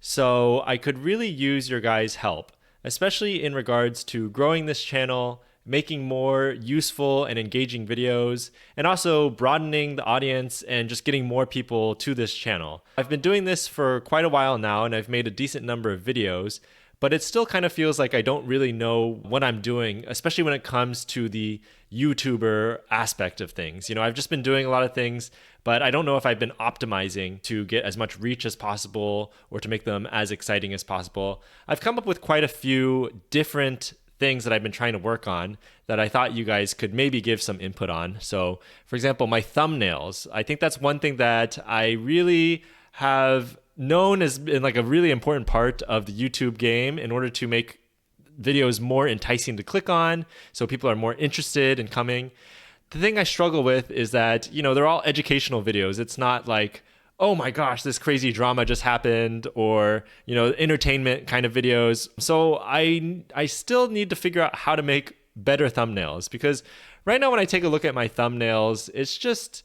So I could really use your guys' help, especially in regards to growing this channel, making more useful and engaging videos, and also broadening the audience and just getting more people to this channel. I've been doing this for quite a while now, and I've made a decent number of videos, but it still kind of feels like I don't really know what I'm doing, especially when it comes to the YouTuber aspect of things. I've just been doing a lot of things, but I don't know if I've been optimizing to get as much reach as possible or to make them as exciting as possible. I've come up with quite a few different things that I've been trying to work on that I thought you guys could maybe give some input on. So, for example, my thumbnails. I think that's one thing that I really have known as been like a really important part of the YouTube game in order to make videos more enticing to click on, so people are more interested in coming. The thing I struggle with is that, they're all educational videos. It's not like, oh my gosh, this crazy drama just happened, or, entertainment kind of videos. So I still need to figure out how to make better thumbnails, because right now when I take a look at my thumbnails, it's just,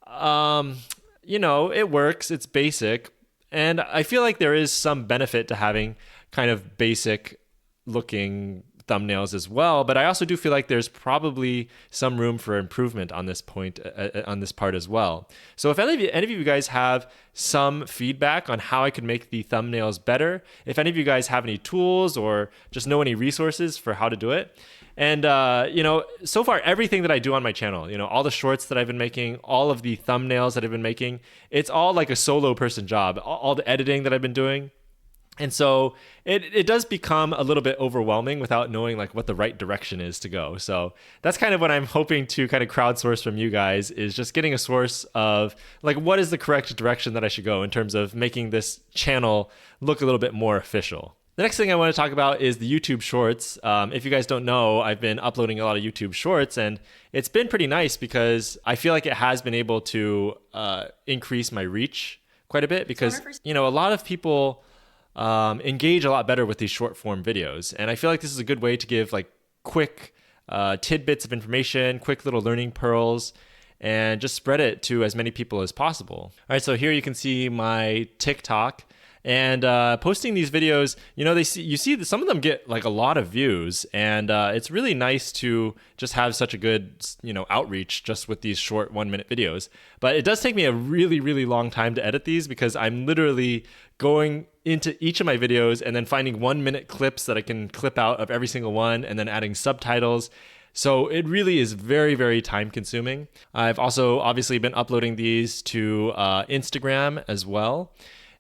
it works, it's basic. And I feel like there is some benefit to having kind of basic looking thumbnails as well, but I also do feel like there's probably some room for improvement on this point, on this part as well. So if any of you guys have some feedback on how I could make the thumbnails better, if any of you guys have any tools or just know any resources for how to do it. And, so far, everything that I do on my channel, all the shorts that I've been making, all of the thumbnails that I've been making, it's all like a solo person job, all the editing that I've been doing. And so it does become a little bit overwhelming without knowing like what the right direction is to go. So that's kind of what I'm hoping to kind of crowdsource from you guys, is just getting a source of like, what is the correct direction that I should go in terms of making this channel look a little bit more official. The next thing I want to talk about is the YouTube Shorts. If you guys don't know, I've been uploading a lot of YouTube Shorts, and it's been pretty nice because I feel like it has been able to increase my reach quite a bit, because, a lot of people engage a lot better with these short form videos. And I feel like this is a good way to give like quick tidbits of information, quick little learning pearls, and just spread it to as many people as possible. All right, so here you can see my TikTok. And posting these videos, you see that some of them get like a lot of views, and it's really nice to just have such a good, outreach just with these short 1-minute videos. But it does take me a really, really long time to edit these, because I'm literally going into each of my videos and then finding 1-minute clips that I can clip out of every single one, and then adding subtitles. So it really is very, very time consuming. I've also obviously been uploading these to Instagram as well.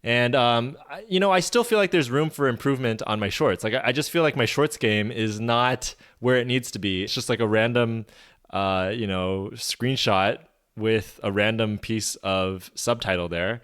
And, I still feel like there's room for improvement on my shorts. Like, I just feel like my shorts game is not where it needs to be. It's just like a random, screenshot with a random piece of subtitle there.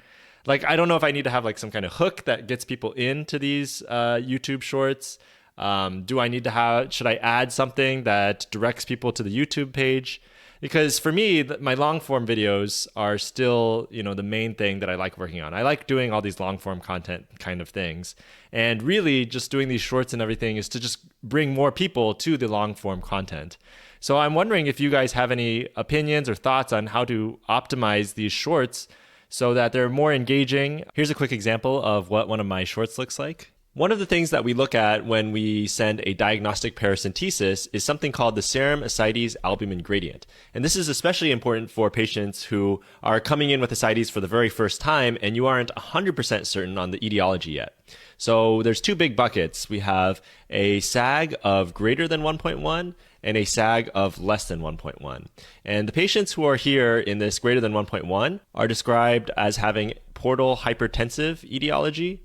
Like, I don't know if I need to have like some kind of hook that gets people into these YouTube shorts. Should I add something that directs people to the YouTube page? Because for me, my long form videos are still, the main thing that I like working on. I like doing all these long form content kind of things. And really just doing these shorts and everything is to just bring more people to the long form content. So I'm wondering if you guys have any opinions or thoughts on how to optimize these shorts so that they're more engaging. Here's a quick example of what one of my shorts looks like. One of the things that we look at when we send a diagnostic paracentesis is something called the serum ascites albumin gradient. And this is especially important for patients who are coming in with ascites for the very first time and you aren't 100% certain on the etiology yet. So there's two big buckets. We have a SAG of greater than 1.1 and a SAG of less than 1.1. And the patients who are here in this greater than 1.1 are described as having portal hypertensive etiology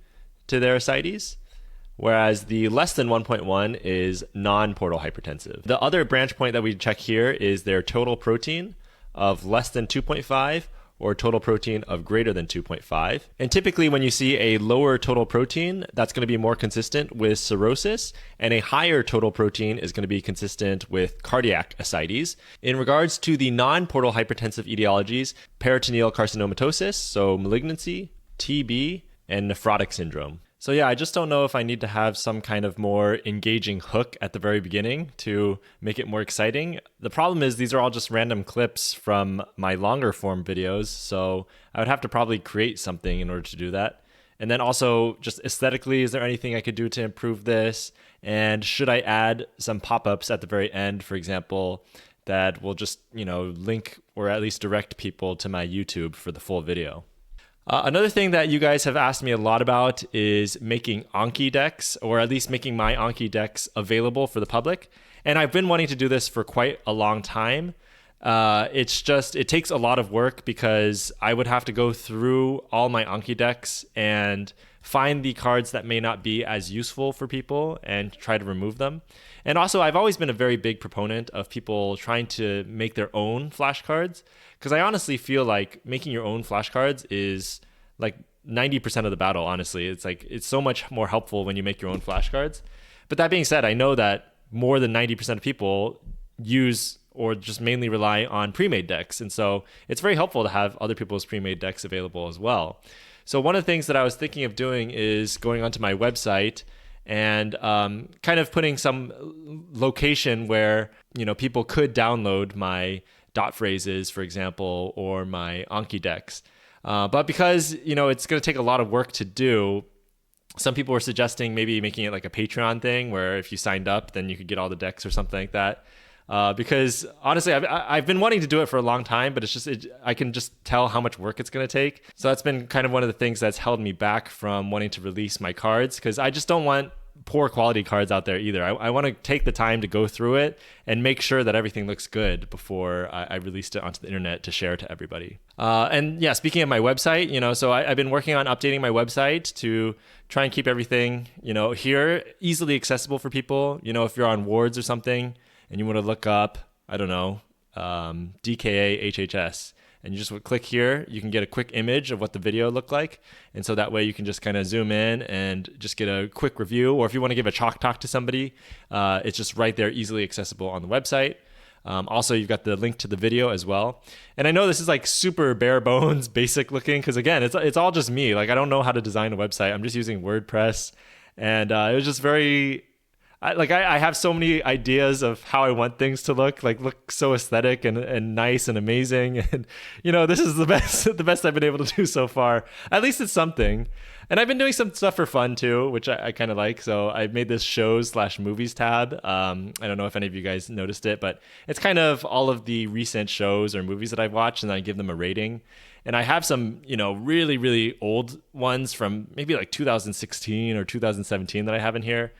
to their ascites, whereas the less than 1.1 is non-portal hypertensive. The other branch point that we check here is their total protein of less than 2.5 or total protein of greater than 2.5. And typically when you see a lower total protein, that's going to be more consistent with cirrhosis, and a higher total protein is going to be consistent with cardiac ascites. In regards to the non-portal hypertensive etiologies, peritoneal carcinomatosis, so malignancy, TB, and nephrotic syndrome. So yeah, I just don't know if I need to have some kind of more engaging hook at the very beginning to make it more exciting. The problem is these are all just random clips from my longer form videos, so I would have to probably create something in order to do that. And then also just aesthetically, is there anything I could do to improve this? And should I add some pop-ups at the very end, for example, that will just, link or at least direct people to my YouTube for the full video? Another thing that you guys have asked me a lot about is making Anki decks, or at least making my Anki decks available for the public. And I've been wanting to do this for quite a long time. It takes a lot of work because I would have to go through all my Anki decks and find the cards that may not be as useful for people and try to remove them. And also, I've always been a very big proponent of people trying to make their own flashcards, because I honestly feel like making your own flashcards is like 90% of the battle, honestly. It's so much more helpful when you make your own flashcards. But that being said, I know that more than 90% of people use or just mainly rely on pre-made decks. And so it's very helpful to have other people's pre-made decks available as well. So one of the things that I was thinking of doing is going onto my website and kind of putting some location where, people could download my dot phrases, for example, or my Anki decks. But because, it's going to take a lot of work to do, some people were suggesting maybe making it like a Patreon thing where if you signed up, then you could get all the decks or something like that. Because honestly, I've been wanting to do it for a long time, but I can just tell how much work it's going to take. So that's been kind of one of the things that's held me back from wanting to release my cards, because I just don't want poor quality cards out there either. I want to take the time to go through it and make sure that everything looks good before I released it onto the internet to share to everybody. And yeah, speaking of my website, so I've been working on updating my website to try and keep everything, here easily accessible for people. If you're on wards or something and you want to look up, I don't know, DKA HHS, and you just would click here, you can get a quick image of what the video looked like. And so that way you can just kind of zoom in and just get a quick review. Or if you want to give a chalk talk to somebody, it's just right there, easily accessible on the website. Also, you've got the link to the video as well. And I know this is like super bare bones, basic looking, because again, it's all just me. Like, I don't know how to design a website. I'm just using WordPress. And it was just very... I have so many ideas of how I want things to look so aesthetic and nice and amazing. And, this is the best I've been able to do so far. At least it's something. And I've been doing some stuff for fun too, which I kind of like. So I made this shows/movies tab. I don't know if any of you guys noticed it, but it's kind of all of the recent shows or movies that I've watched, and I give them a rating. And I have some, really, really old ones from maybe like 2016 or 2017 that I have in here.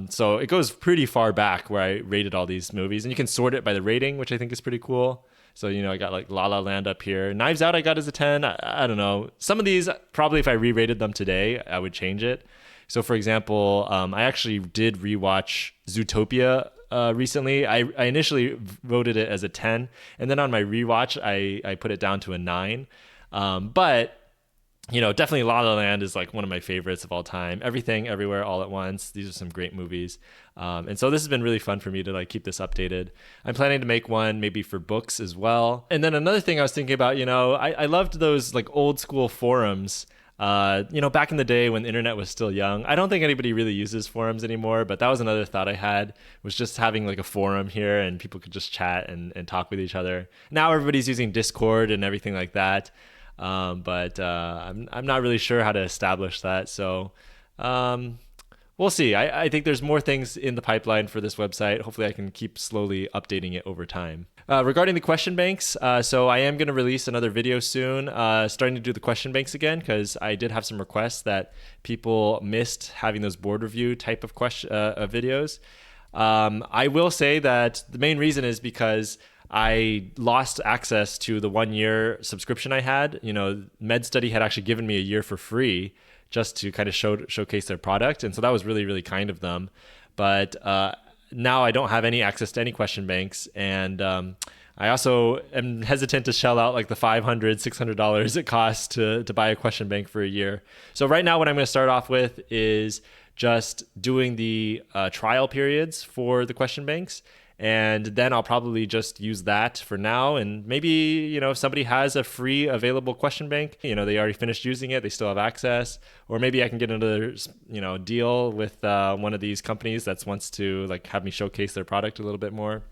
So it goes pretty far back where I rated all these movies, and you can sort it by the rating, which I think is pretty cool. So, I got like La La Land up here. Knives Out I got as a 10. I don't know. Some of these, probably if I re-rated them today, I would change it. So for example, I actually did rewatch Zootopia recently. I initially voted it as a 10, and then on my rewatch, I put it down to a 9. But definitely La La Land is like one of my favorites of all time. Everything, Everywhere, All at Once. These are some great movies. And so this has been really fun for me to keep this updated. I'm planning to make one maybe for books as well. And then another thing I was thinking about, I loved those old school forums. Back in the day when the internet was still young. I don't think anybody really uses forums anymore, but that was another thought I had, was just having a forum here and people could just chat and talk with each other. Now everybody's using Discord and everything like that. But I'm not really sure how to establish that. So we'll see. I think there's more things in the pipeline for this website. Hopefully I can keep slowly updating it over time. Regarding the question banks, so I am going to release another video soon, starting to do the question banks again, because I did have some requests that people missed having those board review type of videos. I will say that the main reason is because I lost access to the 1-year subscription I had. MedStudy had actually given me a year for free just to kind of showcase their product. And so that was really, really kind of them. But now I don't have any access to any question banks. And I also am hesitant to shell out the $500, $600 it costs to buy a question bank for a year. So right now what I'm going to start off with is just doing the trial periods for the question banks. And then I'll probably just use that for now. And maybe, if somebody has a free available question bank, they already finished using it, they still have access. Or maybe I can get another, deal with one of these companies that wants to have me showcase their product a little bit more.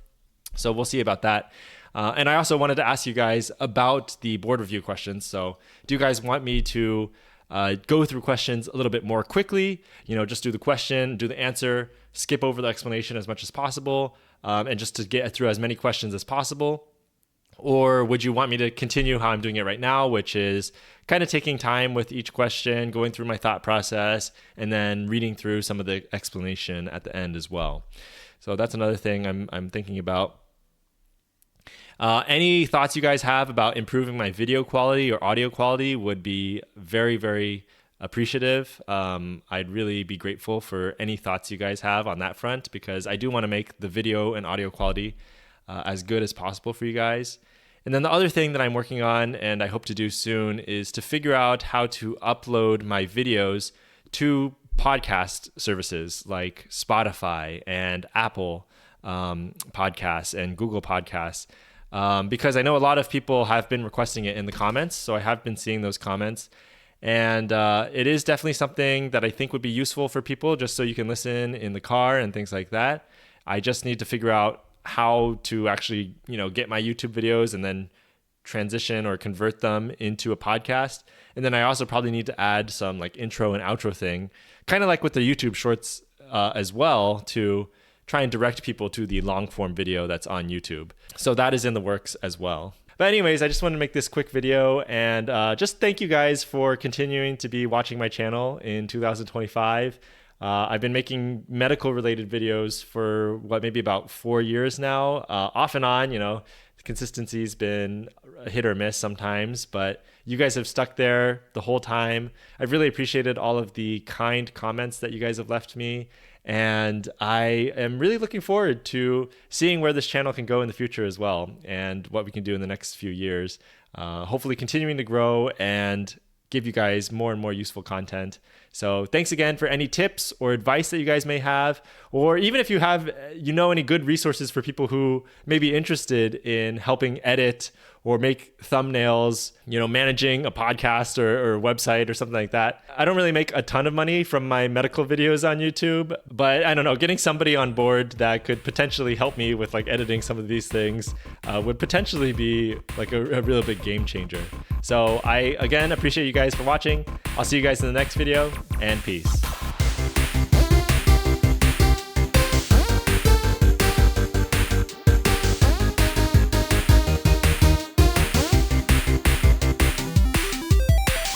So we'll see about that. And I also wanted to ask you guys about the board review questions. So do you guys want me to go through questions a little bit more quickly. Just do the question, do the answer, skip over the explanation as much as possible, and just to get through as many questions as possible? Or would you want me to continue how I'm doing it right now, which is kind of taking time with each question, going through my thought process, and then reading through some of the explanation at the end as well? So that's another thing I'm thinking about. Any thoughts you guys have about improving my video quality or audio quality would be very, very appreciative. I'd really be grateful for any thoughts you guys have on that front, because I do want to make the video and audio quality as good as possible for you guys. And then the other thing that I'm working on, and I hope to do soon, is to figure out how to upload my videos to podcast services like Spotify and Apple Podcasts and Google Podcasts, because I know a lot of people have been requesting it in the comments. So I have been seeing those comments. And it is definitely something that I think would be useful for people, just so you can listen in the car and things like that. I just need to figure out how to actually, get my YouTube videos and then transition or convert them into a podcast. And then I also probably need to add some like intro and outro thing, kind of like with the YouTube shorts as well, to try and direct people to the long form video that's on YouTube. So that is in the works as well. But anyways, I just wanted to make this quick video and just thank you guys for continuing to be watching my channel in 2025. I've been making medical related videos for maybe about 4 years now, off and on. The consistency's been a hit or miss sometimes, but you guys have stuck there the whole time. I've really appreciated all of the kind comments that you guys have left me, and I am really looking forward to seeing where this channel can go in the future as well, and what we can do in the next few years. Hopefully continuing to grow and give you guys more and more useful content. So thanks again for any tips or advice that you guys may have, or even if you have, any good resources for people who may be interested in helping edit or make thumbnails, managing a podcast or website or something like that. I don't really make a ton of money from my medical videos on YouTube, but I don't know, getting somebody on board that could potentially help me with like editing some of these things would potentially be like a real big game changer. So I, again, appreciate you guys for watching. I'll see you guys in the next video, and peace.